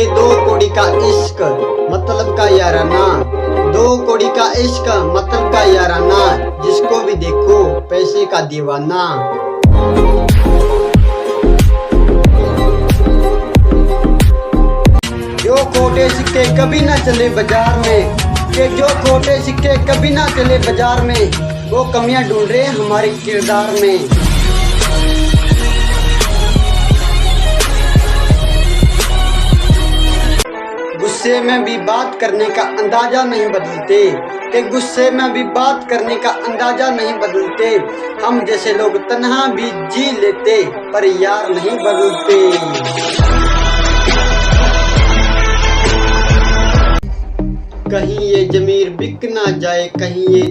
के दो कोड़ी का इश्क मतलब का याराना, दो कोड़ी का इश्क मतलब का याराना, जिसको भी देखो पैसे का दीवाना। जो खोटे सिक्के कभी ना चले बाजार में, कि जो खोटे सिक्के कभी ना चले बाजार में, वो कमियां ढूंढ रहे हमारे किरदार में। गुस्से में भी बात करने का अंदाजा नहीं बदलते, कि गुस्से में भी बात करने का अंदाजा नहीं बदलते। हम जैसे लोग तन्हा भी जी लेते पर यार नहीं बदलते। कहीं ये जमीर बिक ना जाए, कहीं ये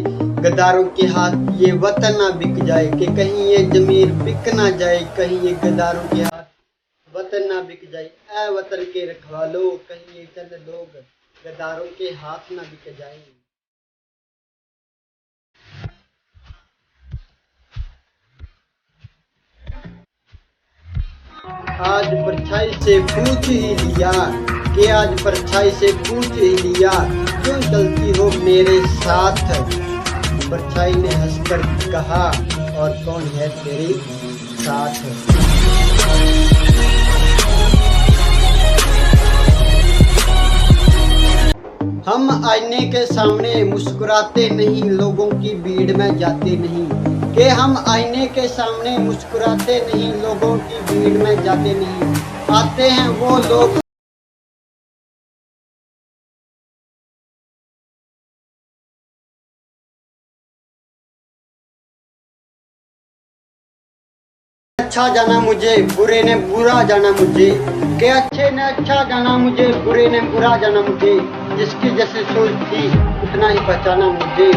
गद्दारों के हाथ ये वतन ना बिक जाए, कि कहीं ये जमीर बिक ना जाए, कहीं ये गद्दारों के हाथ वतन ना बिक जाए। ऐ वतन के रखवालो, कहीं ये चंद लोग गद्दारों के हाथ ना बिक जाए। आज परछाई से पूछ ही लिया, कि आज परछाई से पूछ ही लिया, क्यों चलती हो मेरे साथ। परछाई ने हंसकर कहा, और कौन है तेरे साथ। हम आईने के सामने मुस्कुराते नहीं, लोगों की भीड़ में जाते नहीं, कि हम आईने के सामने मुस्कुराते नहीं, लोगों की भीड़ में जाते नहीं। आते हैं वो लोग अच्छा जाना मुझे, बुरे ने बुरा जाना मुझे, के अच्छे ने अच्छा जाना मुझे, बुरे ने बुरा जाना मुझे। जिसकी जैसे सोच थी उतना ही पहचाना मुझे।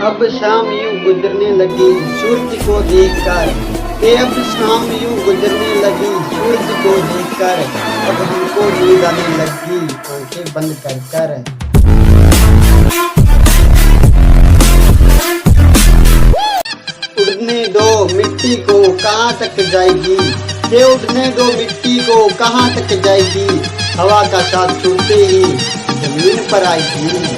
अब शाम यूं गुजरने लगी सूरज को देखकर, के अब शाम यूं गुजरने लगी सूरज को देखकर, अब हमको नींद आने लगी आंखें बंद कर कर। उड़ने दो मिट्टी को कहाँ तक जाएगी, ये उड़ने दो मिट्टी को कहाँ तक जाएगी, हवा का साथ छूटते ही जमीन पर आएगी।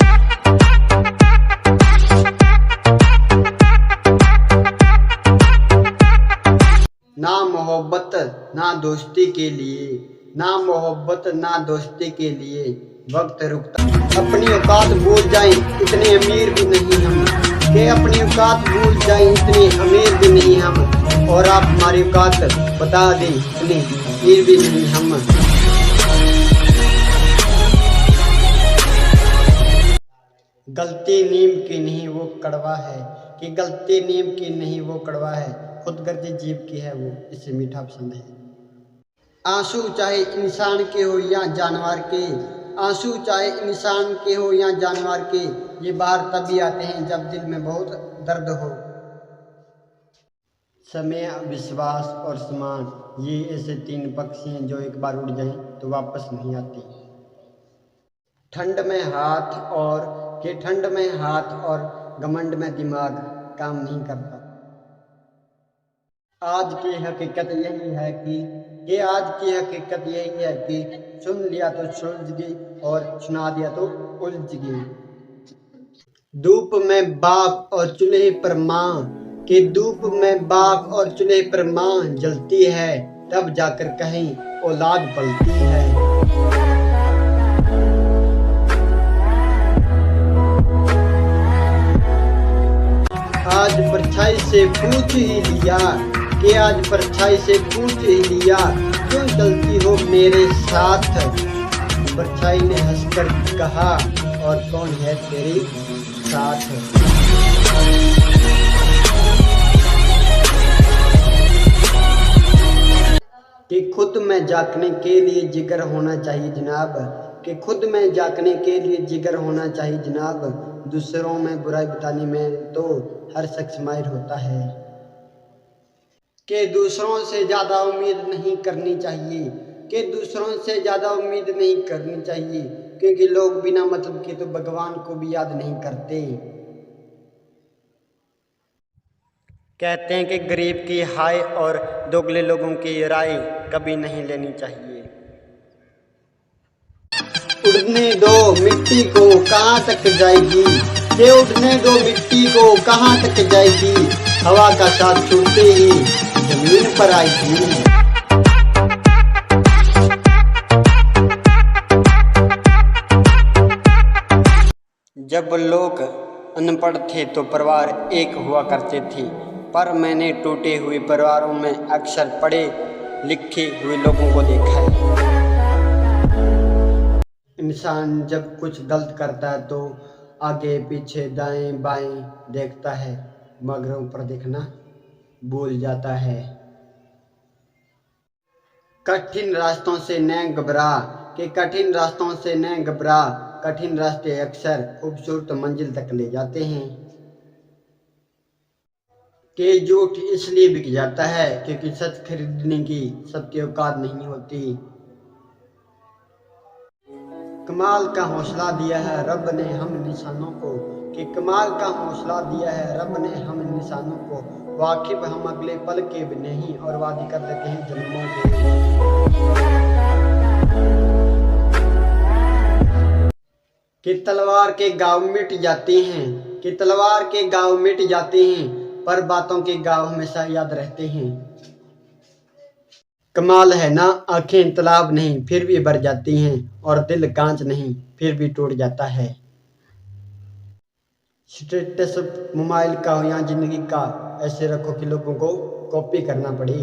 ना मोहब्बत ना दोस्ती के लिए, ना मोहब्बत ना दोस्ती के लिए वक्त रुकता। अपनी औकात भूल जाएं इतने अमीर भी नहीं हम, कि अपनी औकात भूल जाएं इतने अमीर भी नहीं हम, और आप हमारी औकात बता दें इतने अमीर भी नहीं हम। गलती नीम की नहीं वो कड़वा है, कि गलती नीम की नहीं वो कड़वा है, खुदगर्जी जीव की है वो इसे मीठा पसंद है। आंसू चाहे इंसान के हो या जानवर के, आंसू चाहे इंसान के हो या जानवर के, ये बाहर तभी आते हैं जब दिल में बहुत दर्द हो। समय, विश्वास और सम्मान ये ऐसे तीन पक्षी हैं जो एक बार उड़ जाएं तो वापस नहीं आती। ठंड में हाथ और के ठंड में हाथ और घमंड में दिमाग काम नहीं करता। आज की हकीकत यही है कि आज की हकीकत यही है कि सुन लिया तो सुलझ गई और सुना दिया तो उलझ गई। धूप में बाप और चूल्हे पर माँ, के धूप में बाप और चूल्हे पर माँ जलती है, तब जाकर कहीं औलाद पलती है। आज परछाई से पूछ ही लिया, कि आज परछाई से पूछ ही लिया, क्यों चलती हो मेरे साथ। परछाई ने हंसकर कहा, और कौन है तेरे साथ। कि खुद में झांकने के लिए जिगर होना चाहिए जनाब, कि खुद में झांकने के लिए जिगर होना चाहिए जनाब, दूसरों में बुराई बताने में तो हर शख्स माहिर होता है। कि दूसरों से ज़्यादा उम्मीद नहीं करनी चाहिए, कि दूसरों से ज़्यादा उम्मीद नहीं करनी चाहिए, क्योंकि लोग बिना मतलब के तो भगवान को भी याद नहीं करते। कहते हैं कि गरीब की हाय और दोगले लोगों की राय कभी नहीं लेनी चाहिए। उड़ने दो मिट्टी को कहाँ तक जाएगी, ये उड़ने दो मिट्टी को कहाँ तक जाएगी, हवा का साथ छूटते ही जमीन पर आएगी। जब लोग अनपढ़ थे तो परिवार एक हुआ करते थे, पर मैंने टूटे हुए परिवारों में अक्सर पढ़े लिखे हुए लोगों को देखा है। इंसान जब कुछ गलत करता है तो आगे पीछे दाएं बाएं देखता है, मगर ऊपर देखना भूल जाता है। कठिन रास्तों से न घबरा, कि कठिन रास्तों से न घबरा, कठिन रास्ते अक्सर खूबसूरत मंजिल तक ले जाते हैं। कि झूठ इसलिए बिक जाता है क्योंकि सच खरीदने की सबकी औकात नहीं होती। कमाल का हौसला दिया है रब ने हम इंसानों को, कि कमाल का हौसला दिया है रब ने हम इंसानों को, वाकिफ हम अगले पल के भी नहीं और वादी कर देते हैं जन्मों के। कि तलवार के घाव मिट जाते हैं, कि तलवार के घाव मिट जाते हैं, पर बातों के घाव हमेशा याद रहते हैं। कमाल है ना, आंखें तालाब नहीं फिर भी भर जाती हैं, और दिल कांच नहीं फिर भी टूट जाता है। स्टेटस मोबाइल का हो या जिंदगी का, ऐसे रखो कि लोगों को कॉपी करना पड़े।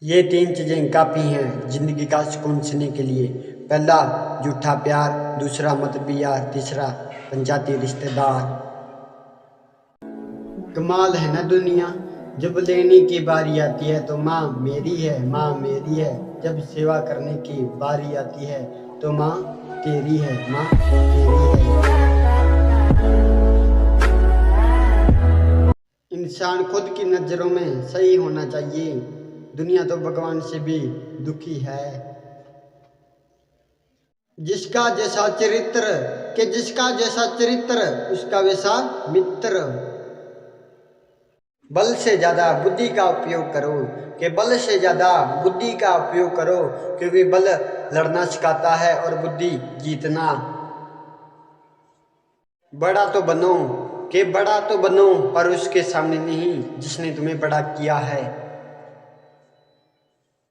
ये 3 चीजें काफी हैं जिंदगी का सुकून सीने के लिए। पहला झूठा प्यार, दूसरा मतलबी यार, तीसरा पंचायती रिश्तेदार। कमाल है ना दुनिया, जब लेने की बारी आती है तो माँ मेरी है, माँ मेरी है, जब सेवा करने की बारी आती है तो माँ तेरी है, माँ तेरी है। इंसान खुद की नजरों में सही होना चाहिए, दुनिया तो भगवान से भी दुखी है। जिसका जैसा चरित्र, कि जिसका जैसा चरित्र उसका वैसा मित्र। बल से ज्यादा बुद्धि का उपयोग करो, कि बल से ज्यादा बुद्धि का उपयोग करो, क्योंकि बल लड़ना सिखाता है और बुद्धि जीतना। बड़ा तो बनो, कि बड़ा तो बनो पर उसके सामने नहीं जिसने तुम्हें बड़ा किया है।